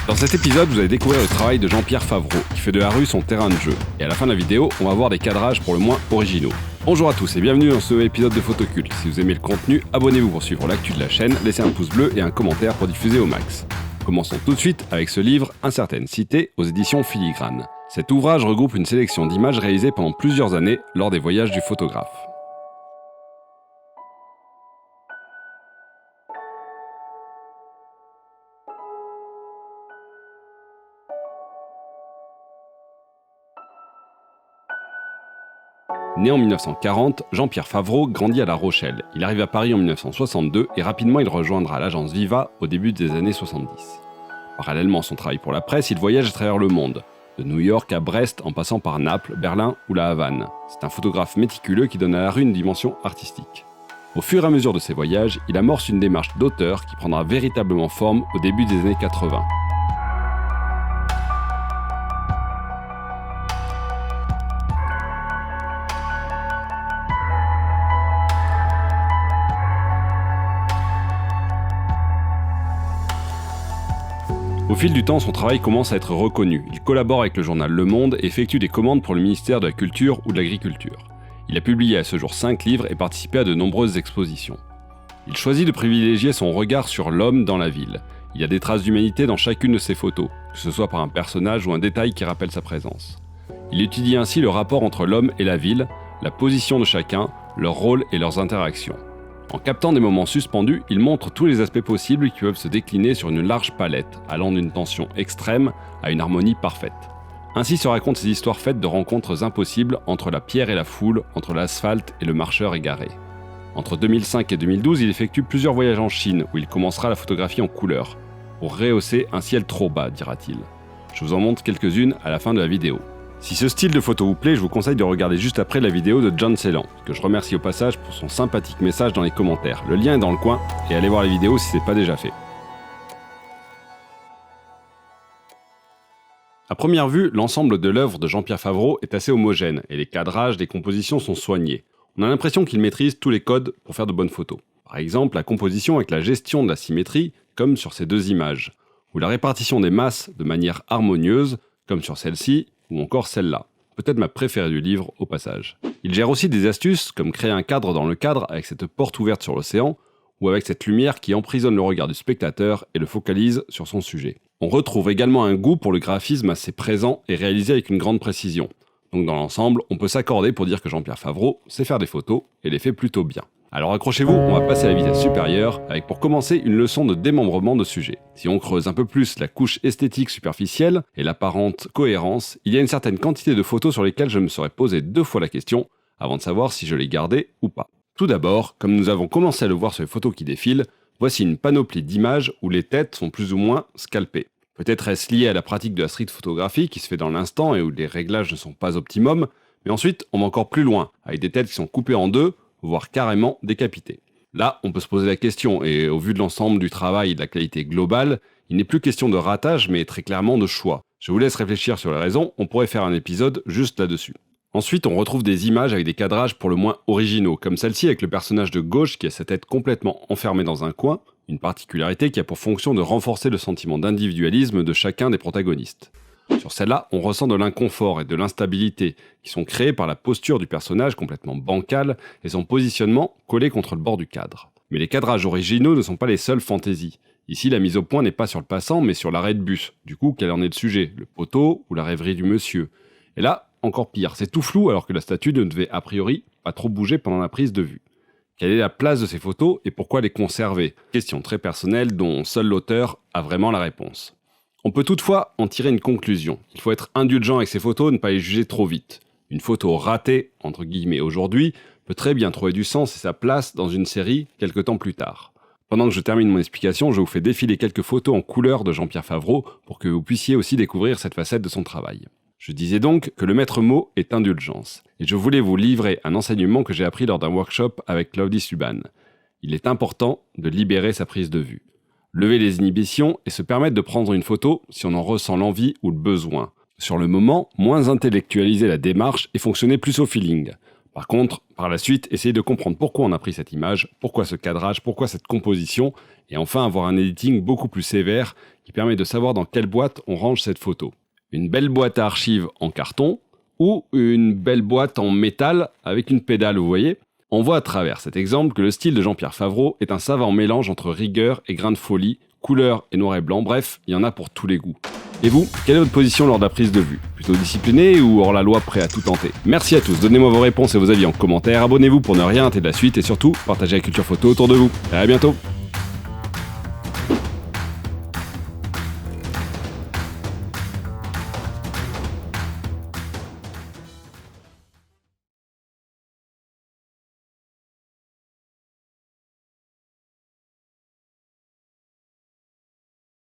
Dans cet épisode, vous allez découvrir le travail de Jean-Pierre Favreau, qui fait de la rue son terrain de jeu. Et à la fin de la vidéo, on va voir des cadrages pour le moins originaux. Bonjour à tous et bienvenue dans ce nouvel épisode de Photoculte. Si vous aimez le contenu, abonnez-vous pour suivre l'actu de la chaîne, laissez un pouce bleu et un commentaire pour diffuser au max. Commençons tout de suite avec ce livre, Incertaine cité, aux éditions Filigrane. Cet ouvrage regroupe une sélection d'images réalisées pendant plusieurs années lors des voyages du photographe. Né en 1940, Jean-Pierre Favreau grandit à La Rochelle. Il arrive à Paris en 1962 et rapidement il rejoindra l'agence Viva au début des années 70. Parallèlement à son travail pour la presse, il voyage à travers le monde, de New York à Brest en passant par Naples, Berlin ou la Havane. C'est un photographe méticuleux qui donne à la rue une dimension artistique. Au fur et à mesure de ses voyages, il amorce une démarche d'auteur qui prendra véritablement forme au début des années 80. Au fil du temps, son travail commence à être reconnu. Il collabore avec le journal Le Monde et effectue des commandes pour le ministère de la Culture ou de l'Agriculture. Il a publié à ce jour 5 livres et participé à de nombreuses expositions. Il choisit de privilégier son regard sur l'homme dans la ville. Il y a des traces d'humanité dans chacune de ses photos, que ce soit par un personnage ou un détail qui rappelle sa présence. Il étudie ainsi le rapport entre l'homme et la ville, la position de chacun, leur rôle et leurs interactions. En captant des moments suspendus, il montre tous les aspects possibles qui peuvent se décliner sur une large palette, allant d'une tension extrême à une harmonie parfaite. Ainsi se racontent ces histoires faites de rencontres impossibles entre la pierre et la foule, entre l'asphalte et le marcheur égaré. Entre 2005 et 2012, il effectue plusieurs voyages en Chine, où il commencera la photographie en couleur, pour rehausser un ciel trop bas, dira-t-il. Je vous en montre quelques-unes à la fin de la vidéo. Si ce style de photo vous plaît, je vous conseille de regarder juste après la vidéo de John Ceylan, que je remercie au passage pour son sympathique message dans les commentaires. Le lien est dans le coin, et allez voir la vidéo si ce n'est pas déjà fait. À première vue, l'ensemble de l'œuvre de Jean-Pierre Favreau est assez homogène, et les cadrages, les compositions sont soignés. On a l'impression qu'il maîtrise tous les codes pour faire de bonnes photos. Par exemple, la composition avec la gestion de la symétrie, comme sur ces deux images, ou la répartition des masses de manière harmonieuse, comme sur celle-ci, ou encore celle-là, peut-être ma préférée du livre au passage. Il gère aussi des astuces comme créer un cadre dans le cadre avec cette porte ouverte sur l'océan, ou avec cette lumière qui emprisonne le regard du spectateur et le focalise sur son sujet. On retrouve également un goût pour le graphisme assez présent et réalisé avec une grande précision. Donc dans l'ensemble, on peut s'accorder pour dire que Jean-Pierre Favreau sait faire des photos et les fait plutôt bien. Alors accrochez-vous, on va passer à la vitesse supérieure, avec pour commencer une leçon de démembrement de sujet. Si on creuse un peu plus la couche esthétique superficielle et l'apparente cohérence, il y a une certaine quantité de photos sur lesquelles je me serais posé 2 fois la question, avant de savoir si je les gardais ou pas. Tout d'abord, comme nous avons commencé à le voir sur les photos qui défilent, voici une panoplie d'images où les têtes sont plus ou moins scalpées. Peut-être est-ce lié à la pratique de la street photographie qui se fait dans l'instant et où les réglages ne sont pas optimum, mais ensuite on va encore plus loin, avec des têtes qui sont coupées en deux, voire carrément décapité. Là, on peut se poser la question, et au vu de l'ensemble du travail et de la qualité globale, il n'est plus question de ratage, mais très clairement de choix. Je vous laisse réfléchir sur les raisons, on pourrait faire un épisode juste là-dessus. Ensuite, on retrouve des images avec des cadrages pour le moins originaux, comme celle-ci avec le personnage de gauche qui a sa tête complètement enfermée dans un coin, une particularité qui a pour fonction de renforcer le sentiment d'individualisme de chacun des protagonistes. Sur celle-là, on ressent de l'inconfort et de l'instabilité qui sont créés par la posture du personnage complètement bancale et son positionnement collé contre le bord du cadre. Mais les cadrages originaux ne sont pas les seules fantaisies. Ici, la mise au point n'est pas sur le passant, mais sur l'arrêt de bus. Du coup, quel en est le sujet ? Le poteau ou la rêverie du monsieur ? Et là, encore pire, c'est tout flou alors que la statue ne devait a priori pas trop bouger pendant la prise de vue. Quelle est la place de ces photos et pourquoi les conserver ? Question très personnelle dont seul l'auteur a vraiment la réponse. On peut toutefois en tirer une conclusion. Il faut être indulgent avec ces photos et ne pas les juger trop vite. Une photo ratée, entre guillemets aujourd'hui, peut très bien trouver du sens et sa place dans une série quelque temps plus tard. Pendant que je termine mon explication, je vous fais défiler quelques photos en couleur de Jean-Pierre Favreau pour que vous puissiez aussi découvrir cette facette de son travail. Je disais donc que le maître mot est indulgence. Et je voulais vous livrer un enseignement que j'ai appris lors d'un workshop avec Claudie Subban. Il est important de libérer sa prise de vue. Lever les inhibitions et se permettre de prendre une photo si on en ressent l'envie ou le besoin. Sur le moment, moins intellectualiser la démarche et fonctionner plus au feeling. Par contre, par la suite, essayez de comprendre pourquoi on a pris cette image, pourquoi ce cadrage, pourquoi cette composition, et enfin avoir un editing beaucoup plus sévère qui permet de savoir dans quelle boîte on range cette photo. Une belle boîte à archives en carton ou une belle boîte en métal avec une pédale, vous voyez ? On voit à travers cet exemple que le style de Jean-Pierre Favreau est un savant mélange entre rigueur et grain de folie, couleur et noir et blanc, bref, il y en a pour tous les goûts. Et vous, quelle est votre position lors de la prise de vue ? Plutôt discipliné ou hors la loi, prêt à tout tenter ? Merci à tous, donnez-moi vos réponses et vos avis en commentaire, abonnez-vous pour ne rien rater de la suite et surtout, partagez la culture photo autour de vous. À bientôt !